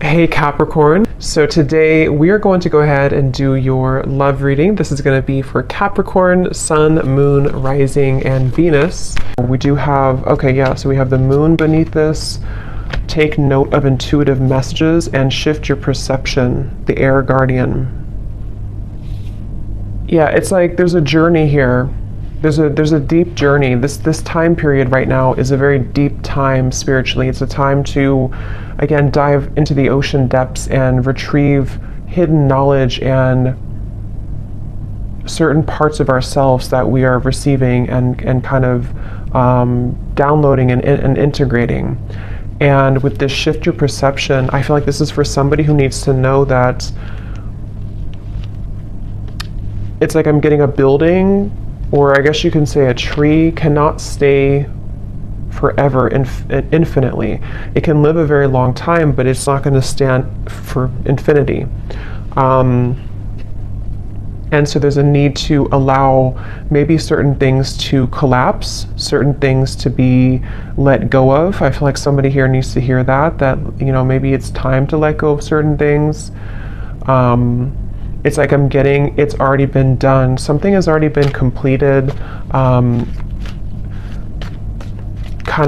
Hey Capricorn. So today we are going to go ahead and do your love reading. This is going to be for Capricorn, Sun, Moon, Rising, and Venus. We do have, so we have the Moon beneath this. Take note of intuitive messages and shift your perception, the Air Guardian. Yeah, it's like there's a journey here. There's a deep journey. This time period right now is a very deep time spiritually. It's a time to, again, dive into the ocean depths and retrieve hidden knowledge and certain parts of ourselves that we are receiving and kind of downloading and integrating. And with this shift your perception, I feel like this is for somebody who needs to know that it's like I'm getting a building, or I guess you can say a tree cannot stay forever, infinitely. It can live a very long time, but it's not going to stand for infinity. And so there's a need to allow maybe certain things to collapse, certain things to be let go of. I feel like somebody here needs to hear that, you know, maybe it's time to let go of certain things. It's like it's already been done. Something has already been completed. Kind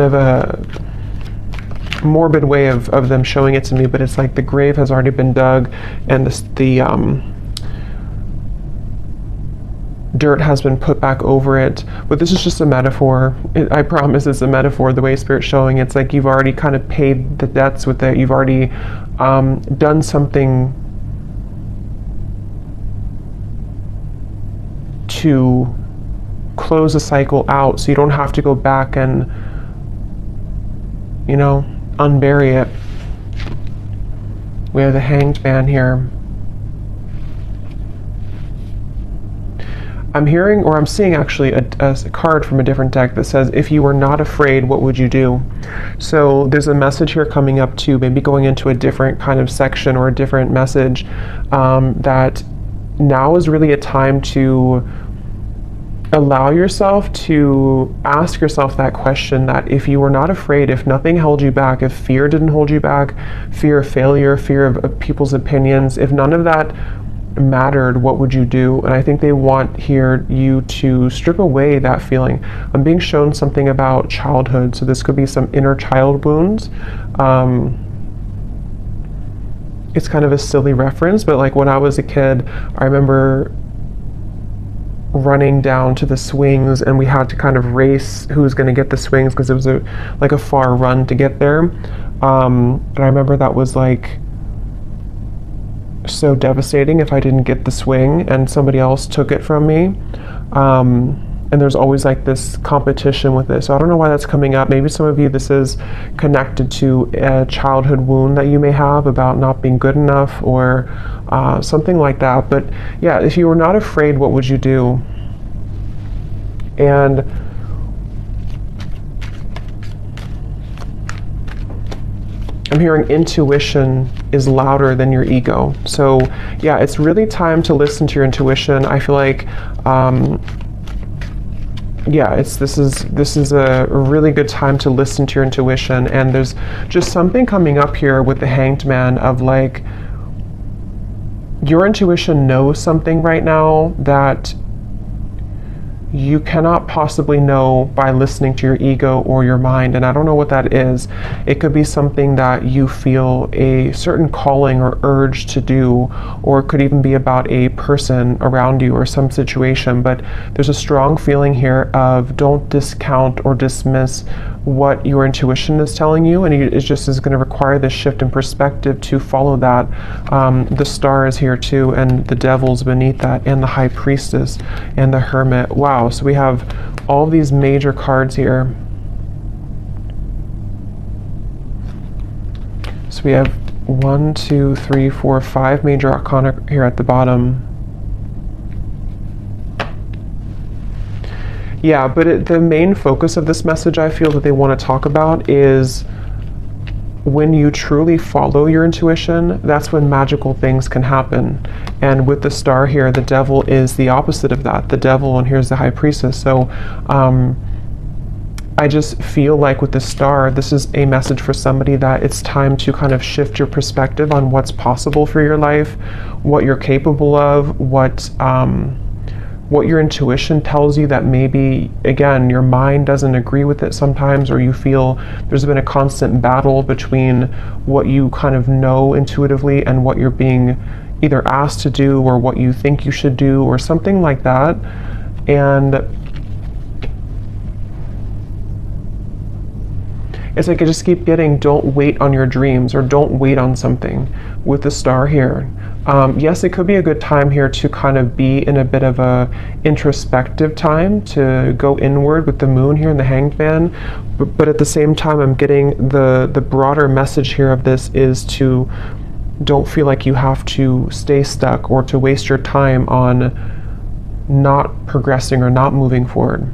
of a morbid way of them showing it to me, but it's like the grave has already been dug and the dirt has been put back over it. But this is just a metaphor. I promise it's a metaphor, the way Spirit's showing. It's like you've already kind of paid the debts with it. You've already done something to close a cycle out, so you don't have to go back and, you know, unbury it. We have the Hanged Man here. I'm hearing, or I'm seeing actually a card from a different deck that says, if you were not afraid, what would you do? So there's a message here coming up too, maybe going into a different kind of section or a different message, that now is really a time to allow yourself to ask yourself that question, that if you were not afraid, if nothing held you back, if fear didn't hold you back, fear of failure, fear of people's opinions, if none of that mattered, what would you do? And I think they want here you to strip away that feeling. I'm being shown something about childhood, so this could be some inner child wounds. It's kind of a silly reference, but like when I was a kid, I remember running down to the swings, and we had to kind of race who was going to get the swings because it was like a far run to get there. And I remember that was like so devastating if I didn't get the swing and somebody else took it from me. And there's always like this competition with this. So I don't know why that's coming up. Maybe some of you, this is connected to a childhood wound that you may have about not being good enough, or something like that. But yeah, if you were not afraid, what would you do? And I'm hearing intuition is louder than your ego. So yeah, it's really time to listen to your intuition. I feel like this is a really good time to listen to your intuition. And there's just something coming up here with the Hanged Man of like, your intuition knows something right now that you cannot possibly know by listening to your ego or your mind. And I don't know what that is. It could be something that you feel a certain calling or urge to do, or it could even be about a person around you or some situation. But there's a strong feeling here of don't discount or dismiss what your intuition is telling you, and it just is going to require this shift in perspective to follow that. The Star is here too, and the Devil's beneath that, and the High Priestess, and the Hermit. Wow, so we have all these major cards here. So we have 1, 2, 3, 4, 5 major arcana here at the bottom. Yeah, but the main focus of this message, I feel that they want to talk about, is when you truly follow your intuition, that's when magical things can happen. And with the Star here, the Devil is the opposite of that. The Devil, and here's the High Priestess. So I just feel like with the star, this is a message for somebody that it's time to kind of shift your perspective on what's possible for your life, what you're capable of, what your intuition tells you that maybe, again, your mind doesn't agree with it sometimes, or you feel there's been a constant battle between what you kind of know intuitively and what you're being either asked to do or what you think you should do or something like that. And it's like I just keep getting, don't wait on your dreams, or don't wait on something with the star here. Yes, it could be a good time here to kind of be in a bit of a introspective time, to go inward with the moon here in the Hanged Man. But at the same time, I'm getting the broader message here of this is to don't feel like you have to stay stuck or to waste your time on not progressing or not moving forward.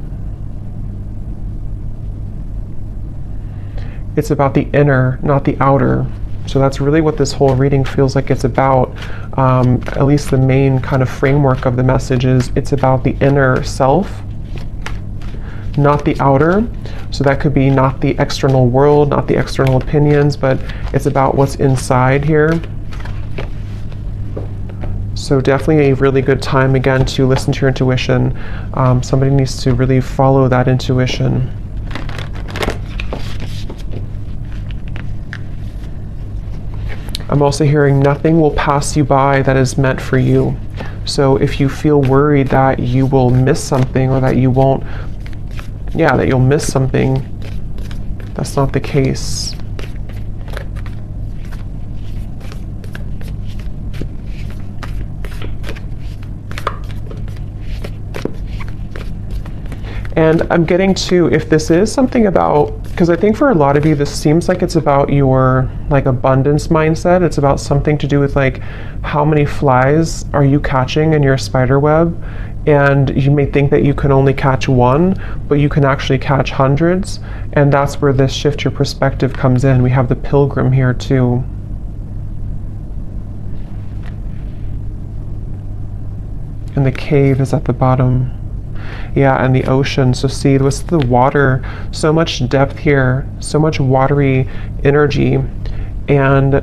It's about the inner, not the outer. So that's really what this whole reading feels like it's about. At least the main kind of framework of the message is it's about the inner self, not the outer. So that could be not the external world, not the external opinions, but it's about what's inside here. So definitely a really good time, again, to listen to your intuition. Somebody needs to really follow that intuition. I'm also hearing nothing will pass you by that is meant for you. So if you feel worried that you will miss something, or that you won't, that you'll miss something, that's not the case. And I'm getting to, if this is something about, because I think for a lot of you, this seems like it's about your like abundance mindset. It's about something to do with like how many flies are you catching in your spider web. And you may think that you can only catch one, but you can actually catch hundreds. And that's where this shift your perspective comes in. We have the Pilgrim here too. And the cave is at the bottom. Yeah, and the ocean. So see, what's the water? So much depth here, so much watery energy. And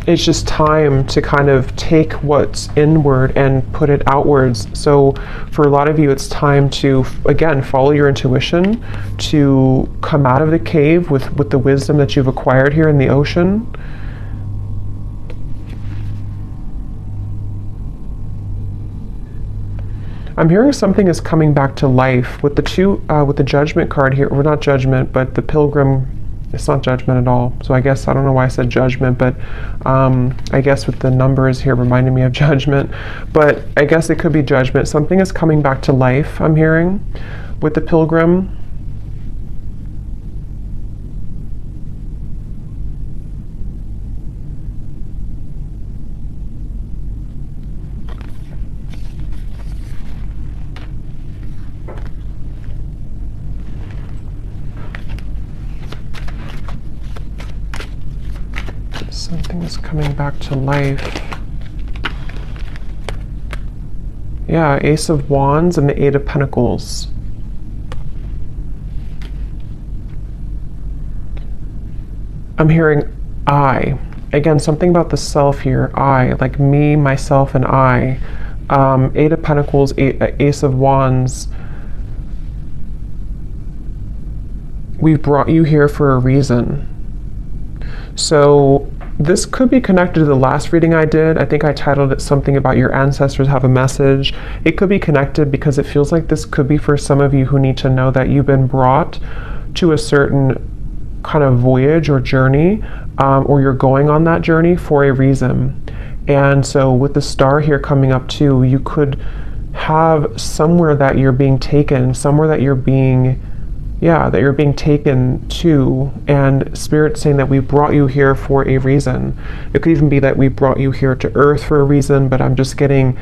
it's just time to kind of take what's inward and put it outwards. So for a lot of you, it's time to, again, follow your intuition, to come out of the cave with the wisdom that you've acquired here in the ocean. I'm hearing something is coming back to life with the with the Judgment card here, or not Judgment, but the Pilgrim. It's not Judgment at all. So I guess, I don't know why I said Judgment, but I guess with the numbers here reminding me of Judgment, but I guess it could be Judgment. Something is coming back to life, I'm hearing, with the Pilgrim. Something is coming back to life. Yeah, Ace of Wands and the Eight of Pentacles. I'm hearing I. Again, something about the self here. I, like me, myself, and I. Eight of Pentacles, Ace of Wands. We've brought you here for a reason. So this could be connected to the last reading I did. I think I titled it something about your ancestors have a message. It could be connected because it feels like this could be for some of you who need to know that you've been brought to a certain kind of voyage or journey, or you're going on that journey for a reason. And so with the star here coming up too, you could have somewhere that you're being taken, somewhere that you're being that you're being taken to, and Spirit saying that we brought you here for a reason. It could even be that we brought you here to Earth for a reason, but I'm just getting,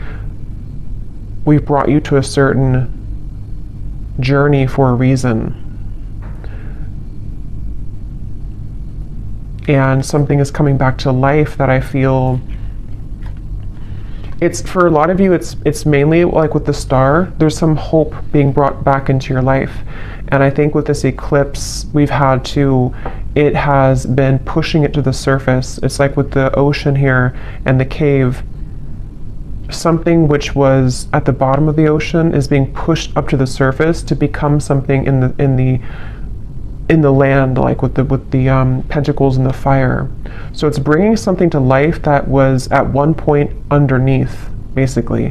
we've brought you to a certain journey for a reason. And something is coming back to life that I feel it's for a lot of you, it's mainly like with the star, there's some hope being brought back into your life. And I think with this eclipse we've had to, it has been pushing it to the surface. It's like with the ocean here and the cave, something which was at the bottom of the ocean is being pushed up to the surface to become something in the land, like with the pentacles and the fire. So it's bringing something to life that was at one point underneath, basically,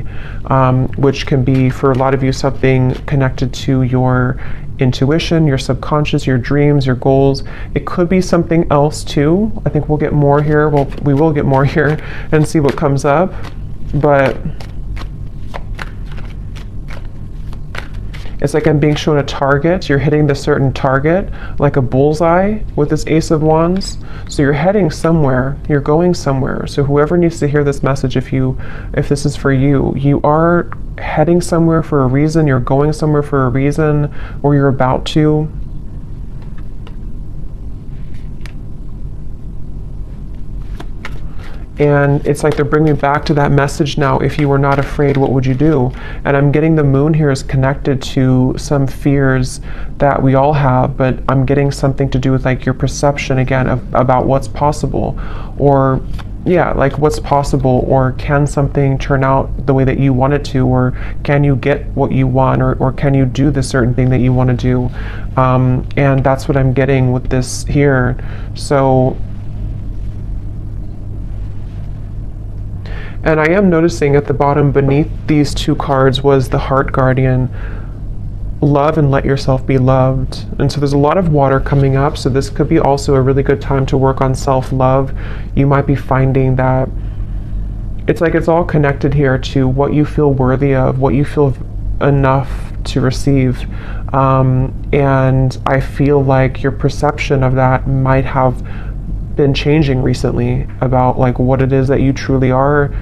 which can be for a lot of you something connected to your intuition, your subconscious, your dreams, your goals. It could be something else too. I think we'll get more here. Well, we will get more here and see what comes up. But it's like I'm being shown a target. You're hitting the certain target, like a bullseye with this Ace of Wands. So you're heading somewhere. You're going somewhere. So whoever needs to hear this message, if this is for you, you are heading somewhere for a reason. You're going somewhere for a reason, or you're about to. And it's like they're bringing me back to that message now. If you were not afraid, what would you do? And I'm getting the moon here is connected to some fears that we all have, but I'm getting something to do with like your perception again about what's possible, or yeah, like what's possible, or can something turn out the way that you want it to, or can you get what you want, or can you do the certain thing that you want to do? And that's what I'm getting with this here. So, and I am noticing at the bottom beneath these two cards was the Heart Guardian. Love and let yourself be loved. And so there's a lot of water coming up, so this could be also a really good time to work on self-love. You might be finding that it's like it's all connected here to what you feel worthy of, what you feel enough to receive. And I feel like your perception of that might have been changing recently about like what it is that you truly are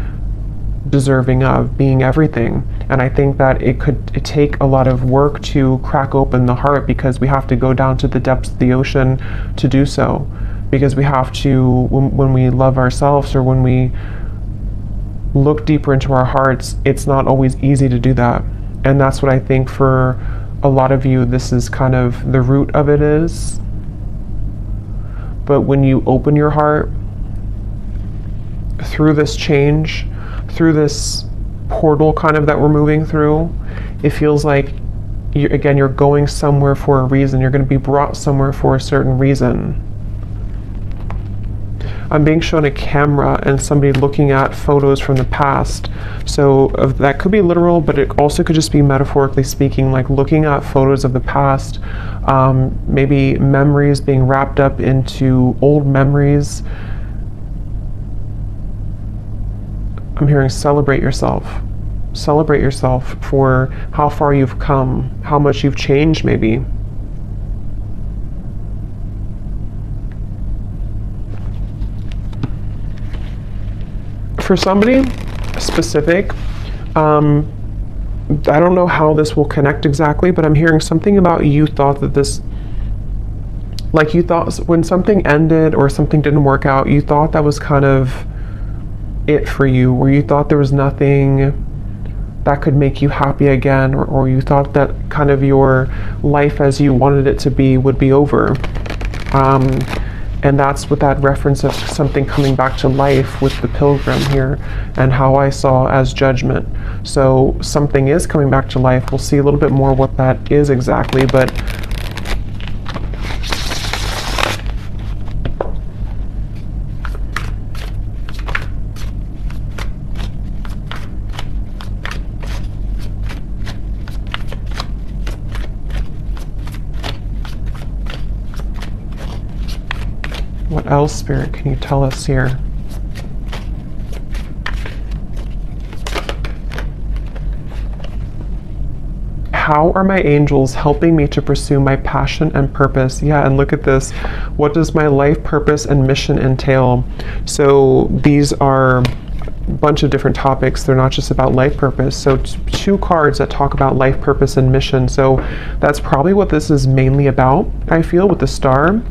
deserving of, being everything. And I think that it take a lot of work to crack open the heart, because we have to go down to the depths of the ocean to do so, because we have to, when we love ourselves, or when we look deeper into our hearts, it's not always easy to do that. And that's what I think for a lot of you, this is kind of the root of it is. But when you open your heart through this change, through this portal kind of that we're moving through, it feels like, you're going somewhere for a reason. You're going to be brought somewhere for a certain reason. I'm being shown a camera and somebody looking at photos from the past. So that could be literal, but it also could just be metaphorically speaking, like looking at photos of the past, maybe memories being wrapped up into old memories. I'm hearing celebrate yourself. Celebrate yourself for how far you've come, how much you've changed maybe. For somebody specific, I don't know how this will connect exactly, but I'm hearing something about you thought that this, like you thought when something ended or something didn't work out, you thought that was kind of it for you, or you thought there was nothing that could make you happy again, or you thought that kind of your life as you wanted it to be would be over. And that's with that reference of something coming back to life with the pilgrim here, and how I saw as judgment. So something is coming back to life. We'll see a little bit more what that is exactly, but what else, Spirit, can you tell us here? How are my angels helping me to pursue my passion and purpose? Yeah, and look at this. What does my life purpose and mission entail? So these are a bunch of different topics. They're not just about life purpose. So two cards that talk about life purpose and mission. So that's probably what this is mainly about, I feel, with the star.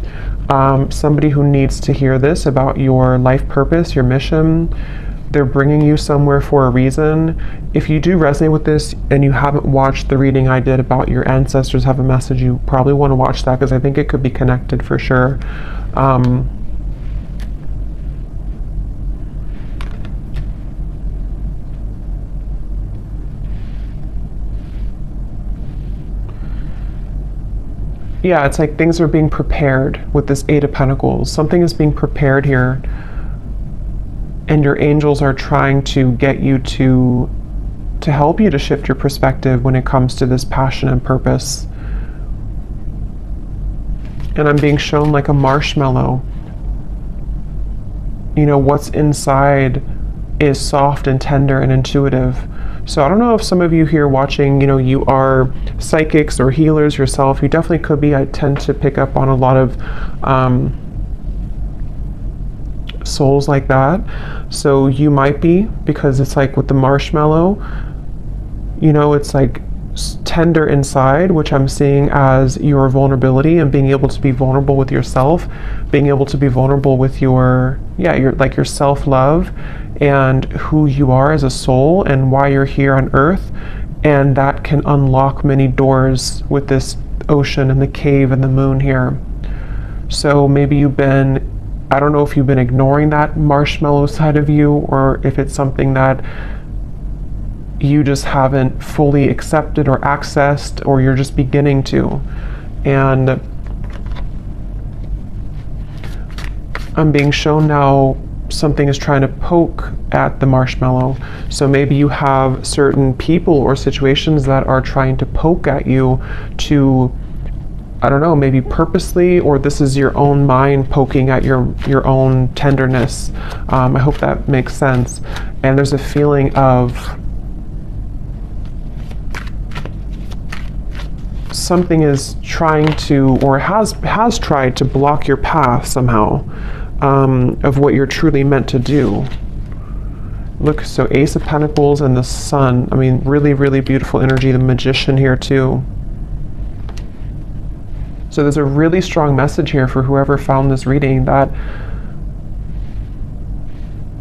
Somebody who needs to hear this about your life purpose, your mission, they're bringing you somewhere for a reason. If you do resonate with this and you haven't watched the reading I did about your ancestors have a message, you probably want to watch that, because I think it could be connected for sure. Yeah, it's like things are being prepared with this Eight of Pentacles. Something is being prepared here, and your angels are trying to get you to help you to shift your perspective when it comes to this passion and purpose. And I'm being shown like a marshmallow. You know, what's inside is soft and tender and intuitive. So I don't know if some of you here watching, you know, you are psychics or healers yourself. You definitely could be. I tend to pick up on a lot of souls like that. So you might be, because it's like with the marshmallow, you know, it's like tender inside, which I'm seeing as your vulnerability and being able to be vulnerable with yourself, being able to be vulnerable with your self-love and who you are as a soul and why you're here on earth. And that can unlock many doors with this ocean and the cave and the moon here. So maybe you've been, I don't know if you've been ignoring that marshmallow side of you, or if it's something that you just haven't fully accepted or accessed, or you're just beginning to. And I'm being shown now something is trying to poke at the marshmallow. So maybe you have certain people or situations that are trying to poke at you to, I don't know, maybe purposely, or this is your own mind poking at your own tenderness. I hope that makes sense. And there's a feeling of something is trying to, or has tried to block your path somehow, of what you're truly meant to do. Look, so Ace of Pentacles and the Sun. I mean, really, really beautiful energy. The Magician here too. So there's a really strong message here for whoever found this reading, that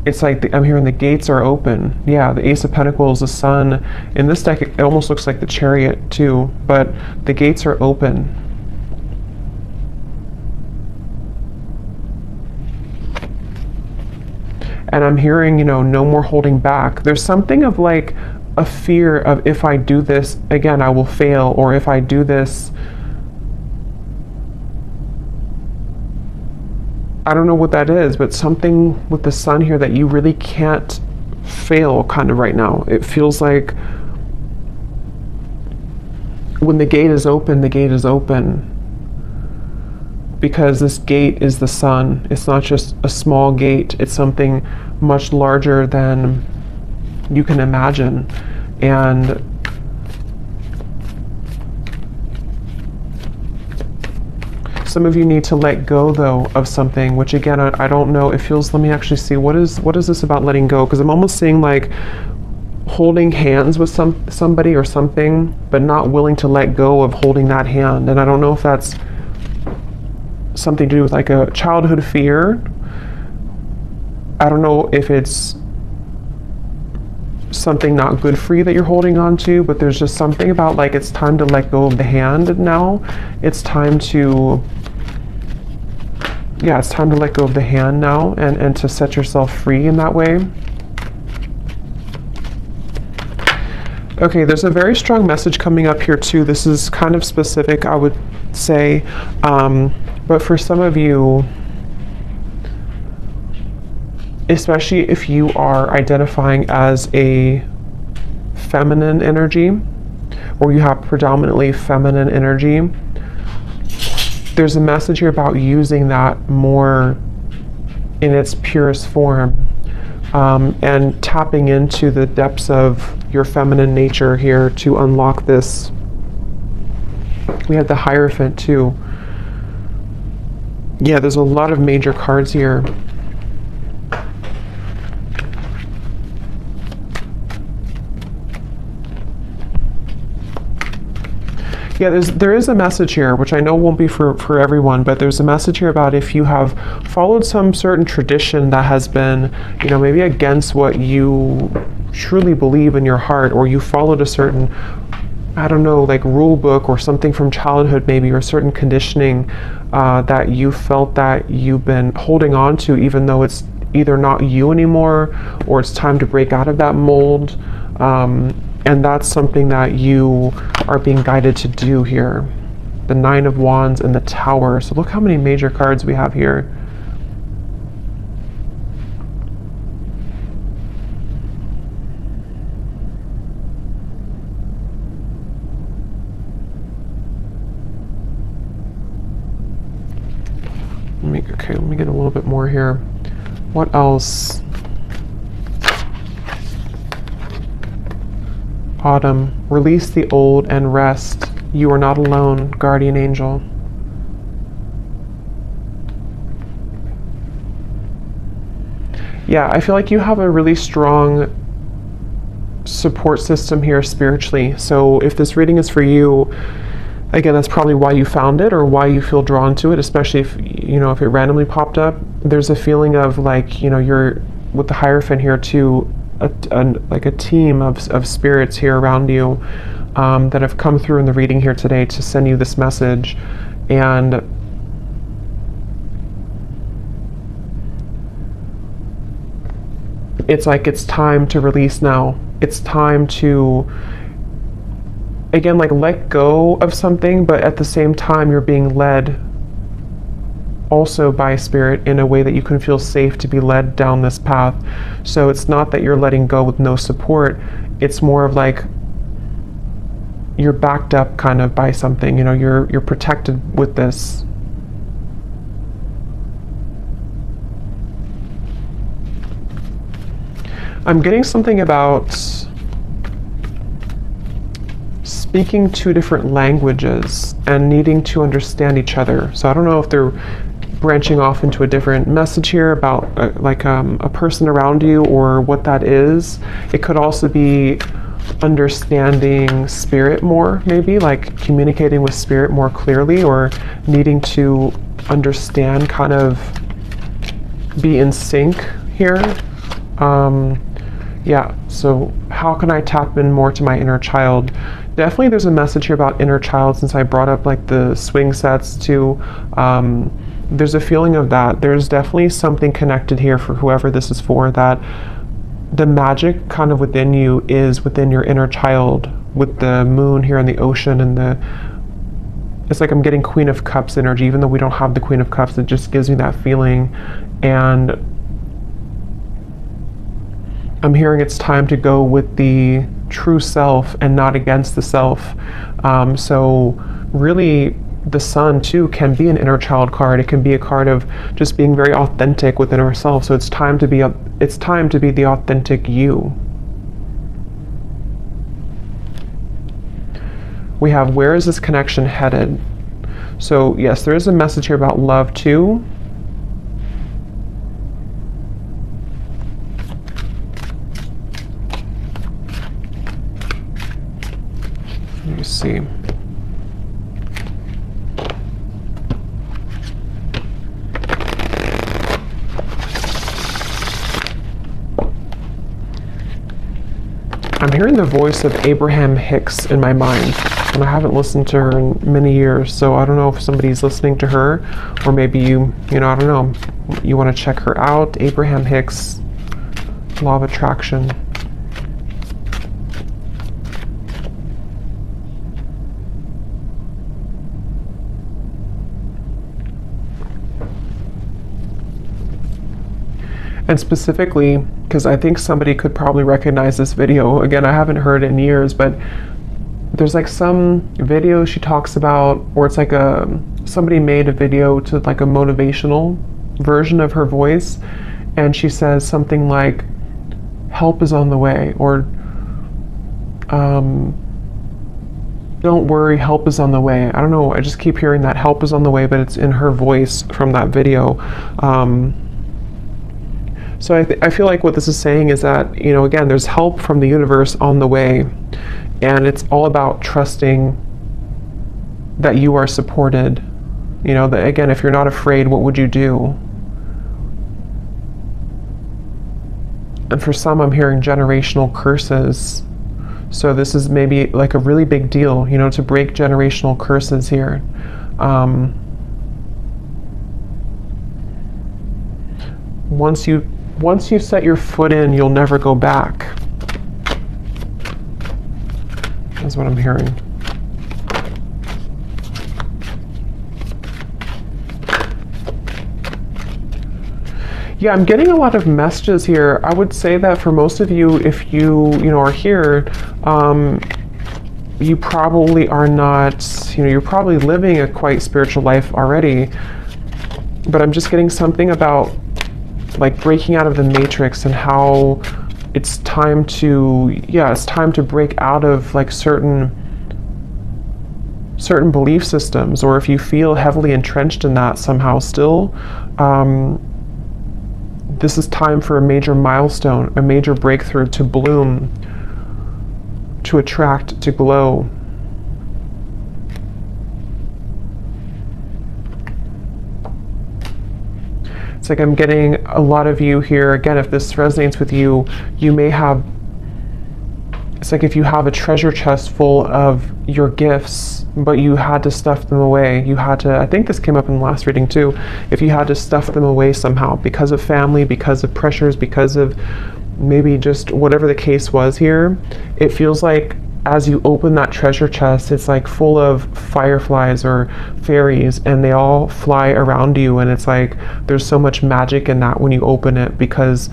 it's like I'm hearing the gates are open. Yeah, the Ace of Pentacles, the Sun. In this deck, it almost looks like the Chariot too, but the gates are open. And I'm hearing, you know, no more holding back. There's something of like a fear of, if I do this again, I will fail, or if I do this, I don't know what that is, but something with the Sun here that you really can't fail kind of right now. It feels like when the gate is open, the gate is open. Because this gate is the Sun. It's not just a small gate. It's something much larger than you can imagine. And some of you need to let go, though, of something, which again, I don't know. It feels, let me actually see, what is this about letting go? Because I'm almost seeing like holding hands with somebody or something, but not willing to let go of holding that hand. And I don't know if that's something to do with like a childhood fear. I don't know if it's something not good for you that you're holding on to, but there's just something about like it's time to let go of the hand now. It's time to, yeah, it's time to let go of the hand now, and to set yourself free in that way. Okay, there's a very strong message coming up here too. This is kind of specific, I would say. But for some of you, especially if you are identifying as a feminine energy, or you have predominantly feminine energy, there's a message here about using that more in its purest form, and tapping into the depths of your feminine nature here to unlock this. We have the Hierophant too. Yeah, there's a lot of major cards here. Yeah, there is a message here, which I know won't be for everyone, but there's a message here about if you have followed some certain tradition that has been, you know, maybe against what you truly believe in your heart, or you followed a certain, I don't know, like rule book or something from childhood maybe, or certain conditioning that you felt that you've been holding on to, even though it's either not you anymore or it's time to break out of that mold. And that's something that you are being guided to do here. The Nine of Wands and the Tower. So look how many major cards we have here. Let me get a little bit more here. What else? Autumn, release the old and rest. You are not alone, guardian angel. Yeah, I feel like you have a really strong support system here spiritually. So if this reading is for you, again, that's probably why you found it or why you feel drawn to it, especially if, you know, if it randomly popped up. There's a feeling of like, you know, you're with the Hierophant here too, like a team of spirits here around you that have come through in the reading here today to send you this message. And it's like it's time to release now. It's time to, again, like let go of something, but at the same time you're being led also by spirit in a way that you can feel safe to be led down this path. So it's not that you're letting go with no support, it's more of like you're backed up kind of by something, you know, you're protected with this. I'm getting something about speaking two different languages and needing to understand each other. So I don't know if they're branching off into a different message here about a person around you or what that is. It could also be understanding spirit more, maybe like communicating with spirit more clearly, or needing to understand, kind of be in sync here. Yeah, so how can I tap in more to my inner child? Definitely there's a message here about inner child, since I brought up like the swing sets too. There's a feeling of that. There's definitely something connected here for whoever this is for, that the magic kind of within you is within your inner child, with the moon here in the ocean, and it's like I'm getting Queen of Cups energy, even though we don't have the Queen of Cups. It just gives me that feeling. And I'm hearing it's time to go with the true self and not against the self. So really, the Sun too can be an inner child card. It can be a card of just being very authentic within ourselves. So it's time to be the authentic you. We have, where is this connection headed? So yes, there is a message here about love too. Let me see. I'm hearing the voice of Abraham Hicks in my mind, and I haven't listened to her in many years, so I don't know if somebody's listening to her, or maybe you know, I don't know, you want to check her out. Abraham Hicks, Law of Attraction. And specifically, because I think somebody could probably recognize this video. Again, I haven't heard it in years, but there's like some video she talks about, or it's like somebody made a video to like a motivational version of her voice, and she says something like, help is on the way, or don't worry, help is on the way. I don't know, I just keep hearing that help is on the way, but it's in her voice from that video. So I feel like what this is saying is that, you know, again, there's help from the universe on the way, and it's all about trusting that you are supported. You know, that again, if you're not afraid, what would you do? And for some, I'm hearing generational curses. So this is maybe like a really big deal, you know, to break generational curses here. Once you set your foot in, you'll never go back. That's what I'm hearing. Yeah, I'm getting a lot of messages here. I would say that for most of you, if you are here, you probably are not, you're probably living a quite spiritual life already. But I'm just getting something about like breaking out of the matrix and how it's time to, it's time to break out of like certain belief systems, or if you feel heavily entrenched in that somehow still, this is time for a major milestone, a major breakthrough to bloom, to attract, to glow. It's like I'm getting a lot of you here. Again, if this resonates with you, you may have, it's like if you have a treasure chest full of your gifts, but you had to stuff them away. You had to, I think this came up in the last reading too, if you had to stuff them away somehow because of family, because of pressures, because of maybe just whatever the case was here, it feels like as you open that treasure chest, it's like full of fireflies or fairies, and they all fly around you, and it's like there's so much magic in that when you open it, because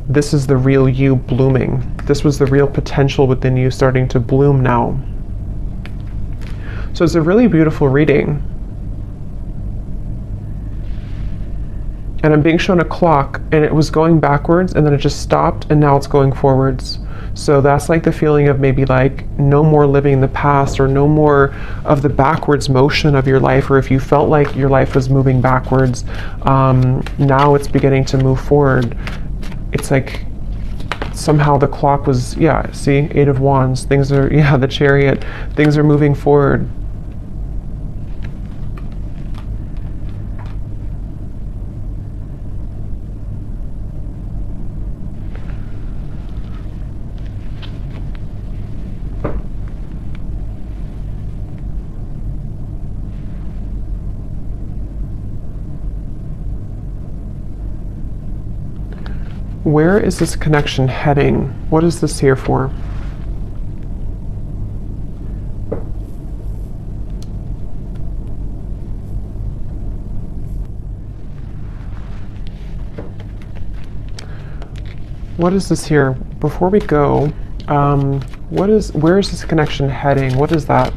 this is the real you blooming. This was the real potential within you starting to bloom now. So it's a really beautiful reading. And I'm being shown a clock, and it was going backwards, and then it just stopped, and now it's going forwards. So that's like the feeling of maybe like no more living in the past, or no more of the backwards motion of your life, or if you felt like your life was moving backwards, now it's beginning to move forward. It's like somehow the clock was, see, 8 of Wands, things are, the Chariot, things are moving forward. Where is this connection heading? What is this here for? What is this here? Before we go, where is this connection heading? What is that?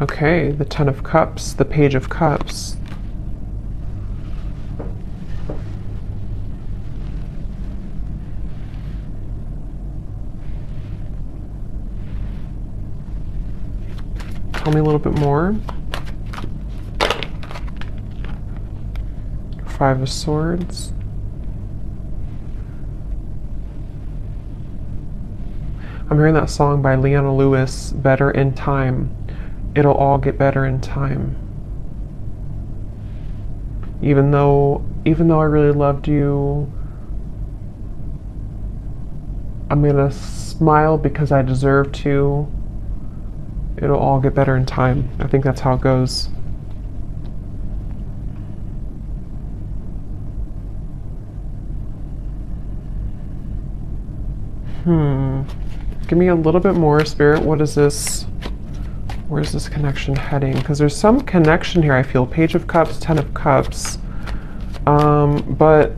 Okay, the 10 of Cups, the Page of Cups. Tell me a little bit more. 5 of Swords. I'm hearing that song by Leona Lewis, Better in Time. It'll all get better in time. Even though I really loved you, I'm gonna smile because I deserve to. It'll all get better in time. I think that's how it goes. Give me a little bit more, Spirit. What is this? Where's this connection heading? Because there's some connection here, I feel. Page of Cups, 10 of Cups. But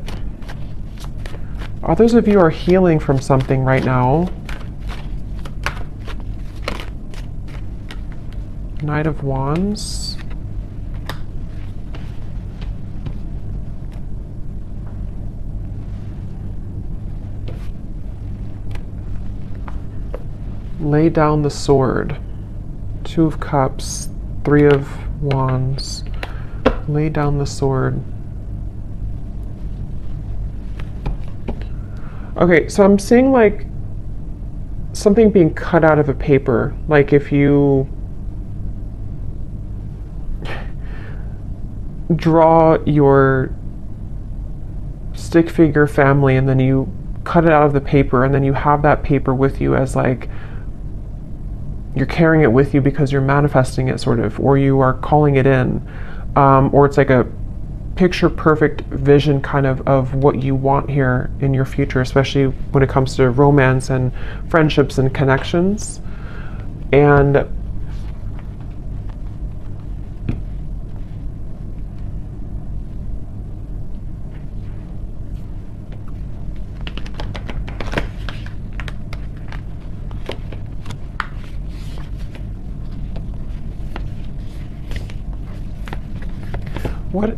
others of you are healing from something right now. Knight of Wands. Lay down the sword. 2 of Cups, 3 of Wands. Lay down the sword. Okay, so I'm seeing like something being cut out of a paper. Like if you draw your stick figure family and then you cut it out of the paper, and then you have that paper with you as like you're carrying it with you because you're manifesting it, sort of, or you are calling it in, or it's like a picture perfect vision kind of what you want here in your future, especially when it comes to romance and friendships and connections. And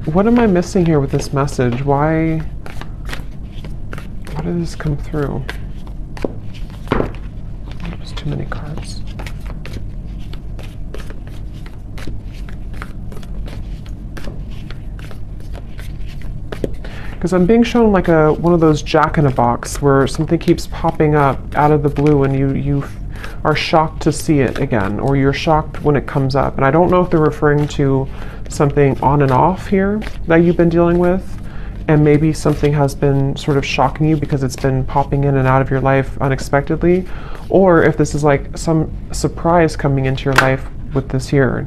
what am I missing here with this message? Why did this come through? There's too many cards. Because I'm being shown like one of those jack-in-a-box where something keeps popping up out of the blue and you are shocked to see it again, or you're shocked when it comes up. And I don't know if they're referring to something on and off here that you've been dealing with, and maybe something has been sort of shocking you because it's been popping in and out of your life unexpectedly, or if this is like some surprise coming into your life with this here.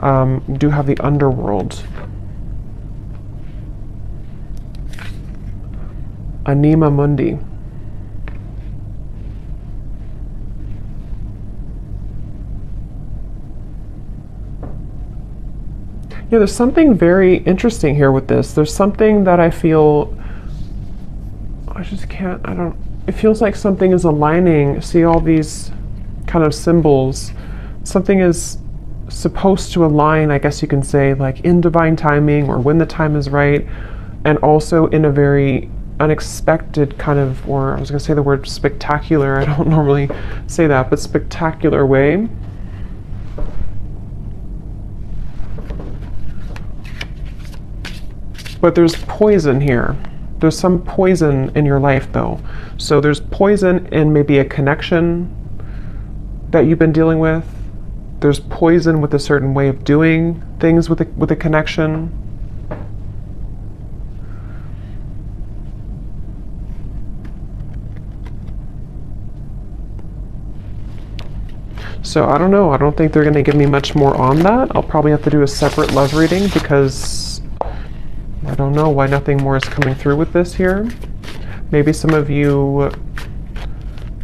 You do have the underworld. Anima Mundi. Yeah, there's something very interesting here with this. There's something that I feel, it feels like something is aligning. See all these kind of symbols. Something is supposed to align, I guess you can say, like in divine timing or when the time is right, and also in a very unexpected kind of, or I was going to say the word spectacular, I don't normally say that, but spectacular way. But there's poison here. There's some poison in your life though. So there's poison in maybe a connection that you've been dealing with. There's poison with a certain way of doing things with a connection. So I don't know. I don't think they're going to give me much more on that. I'll probably have to do a separate love reading because I don't know why nothing more is coming through with this here. Maybe some of you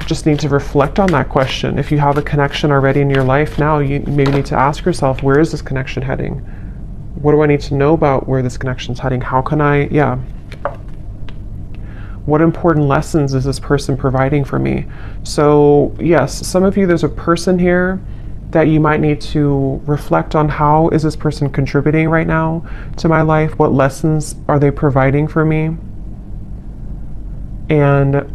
just need to reflect on that question. If you have a connection already in your life now, you maybe need to ask yourself, where is this connection heading? What do I need to know about where this connection is heading? How can I, what important lessons is this person providing for me? So yes, some of you, there's a person here that you might need to reflect on. How is this person contributing right now to my life? What lessons are they providing for me? And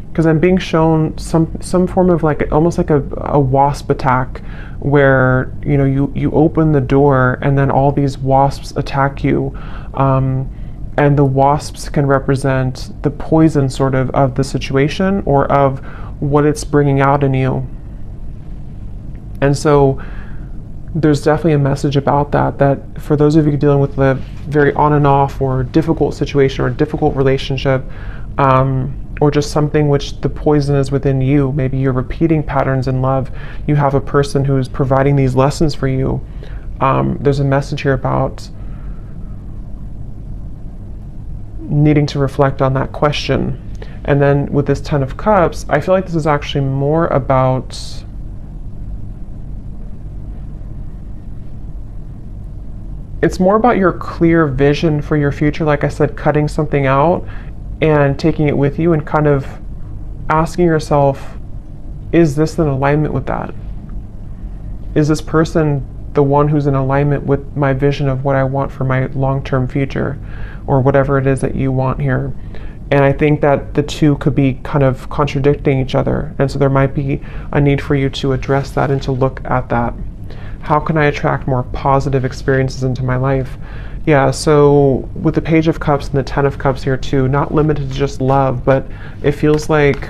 because I'm being shown some form of like almost like a wasp attack, where you open the door and then all these wasps attack you, and the wasps can represent the poison sort of the situation or of what it's bringing out in you. And so there's definitely a message about that for those of you dealing with the very on and off or difficult situation or difficult relationship, or just something which the poison is within you. Maybe you're repeating patterns in love. You have a person who's providing these lessons for you. There's a message here about needing to reflect on that question. And then with this Ten of Cups, I feel like this is actually more about it's more about your clear vision for your future. Like I said, cutting something out and taking it with you and kind of asking yourself, is this in alignment with that? Is this person the one who's in alignment with my vision of what I want for my long-term future, or whatever it is that you want here? And I think that the two could be kind of contradicting each other. And so there might be a need for you to address that and to look at that. How can I attract more positive experiences into my life? Yeah, so with the Page of Cups and the Ten of Cups here too, not limited to just love, but it feels like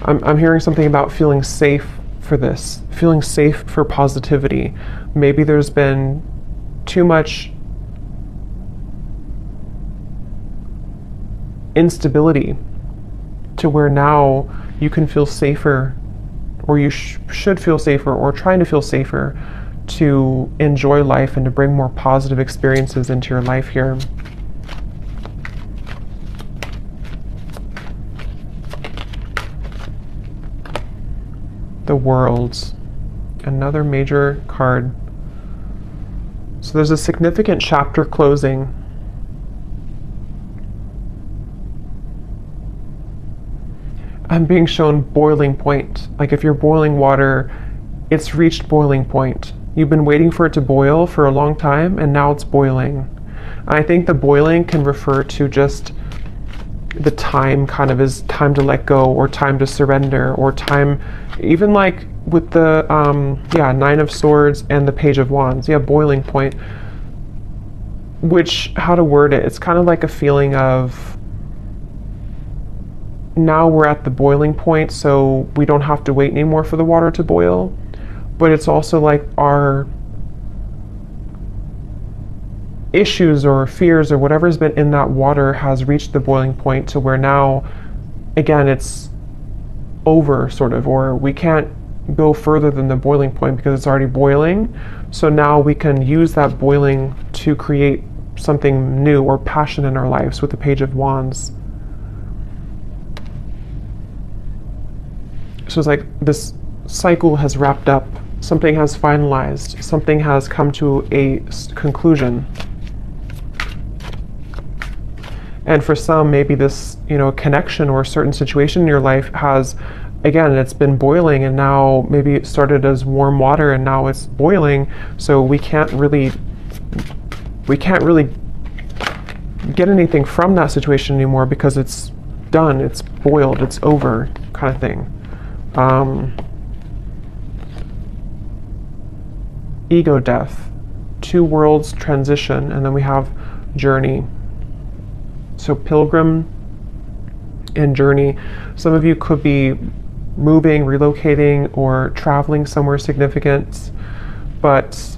I'm hearing something about feeling safe for this, feeling safe for positivity. Maybe there's been too much instability to where now you can feel safer, or you should feel safer, or trying to feel safer to enjoy life and to bring more positive experiences into your life here. The World, another major card. So there's a significant chapter closing. I'm being shown boiling point. Like if you're boiling water, it's reached boiling point. You've been waiting for it to boil for a long time, and now it's boiling. I think the boiling can refer to just the time, kind of is time to let go, or time to surrender, or time, even like with the Nine of Swords and the Page of Wands. Yeah, boiling point. Which, how to word it, it's kind of like a feeling of now we're at the boiling point, so we don't have to wait anymore for the water to boil. But it's also like our issues or fears or whatever's been in that water has reached the boiling point to where now, again, it's over, sort of, or we can't go further than the boiling point because it's already boiling. So now we can use that boiling to create something new or passion in our lives with the Page of Wands. So it's like this cycle has wrapped up, something has finalized, something has come to a conclusion. And for some, maybe this, connection or a certain situation in your life has, again, it's been boiling, and now maybe it started as warm water and now it's boiling. So we can't really get anything from that situation anymore because it's done, it's boiled, it's over, kind of thing. Ego death, two worlds transition, and then we have journey. So pilgrim and journey. Some of you could be moving, relocating, or traveling somewhere significant, but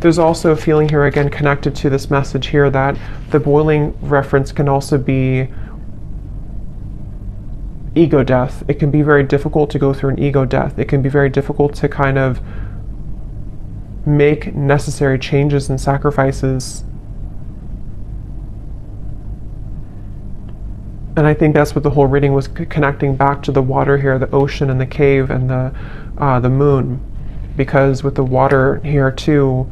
there's also a feeling here, again, connected to this message here, that the boiling reference can also be ego death. It can be very difficult to go through an ego death. It can be very difficult to kind of make necessary changes and sacrifices. And I think that's what the whole reading was, connecting back to the water here, the ocean and the cave and the moon. Because with the water here too,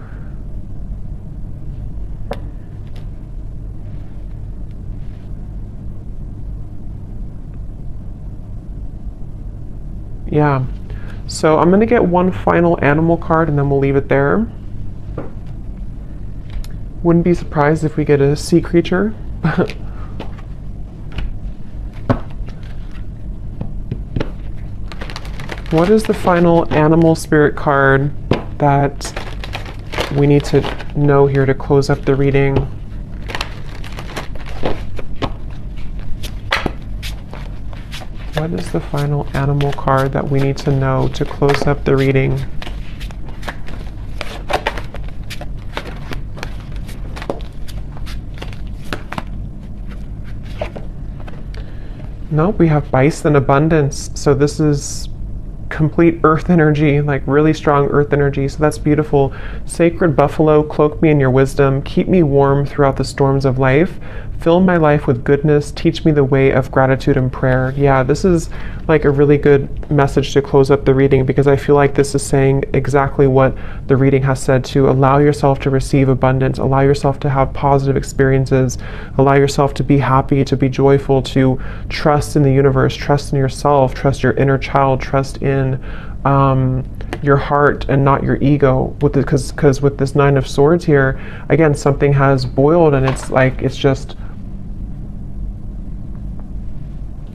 yeah. So I'm going to get one final animal card and then we'll leave it there. Wouldn't be surprised if we get a sea creature. What is the final animal spirit card that we need to know here to close up the reading? What is the final animal card that we need to know to close up the reading? Nope, we have bison abundance. So this is complete earth energy, like really strong earth energy. So that's beautiful. Sacred buffalo, cloak me in your wisdom. Keep me warm throughout the storms of life. Fill my life with goodness. Teach me the way of gratitude and prayer. Yeah, this is like a really good message to close up the reading, because I feel like this is saying exactly what the reading has said, to allow yourself to receive abundance, allow yourself to have positive experiences, allow yourself to be happy, to be joyful, to trust in the universe, trust in yourself, trust your inner child, trust in your heart and not your ego. Because with this Nine of Swords here, again, something has boiled, and it's like, it's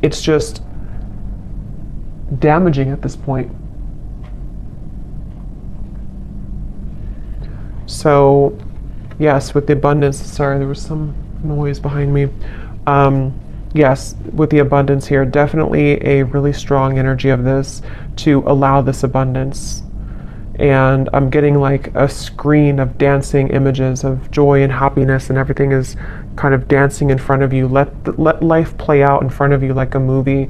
it's just damaging at this point. So, yes, with the abundance, sorry, there was some noise behind me. Yes, with the abundance here, definitely a really strong energy of this to allow this abundance. And I'm getting like a screen of dancing images of joy and happiness, and everything is kind of dancing in front of you. Let life play out in front of you like a movie,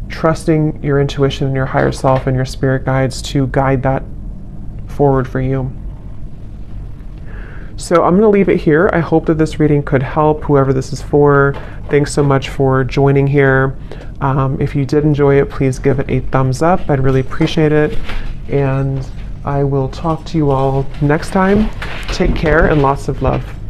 trusting your intuition and your higher self and your spirit guides to guide that forward for you. So I'm going to leave it here. I hope that this reading could help whoever this is for. Thanks so much for joining here. If you did enjoy it, please give it a thumbs up. I'd really appreciate it. And I will talk to you all next time. Take care and lots of love.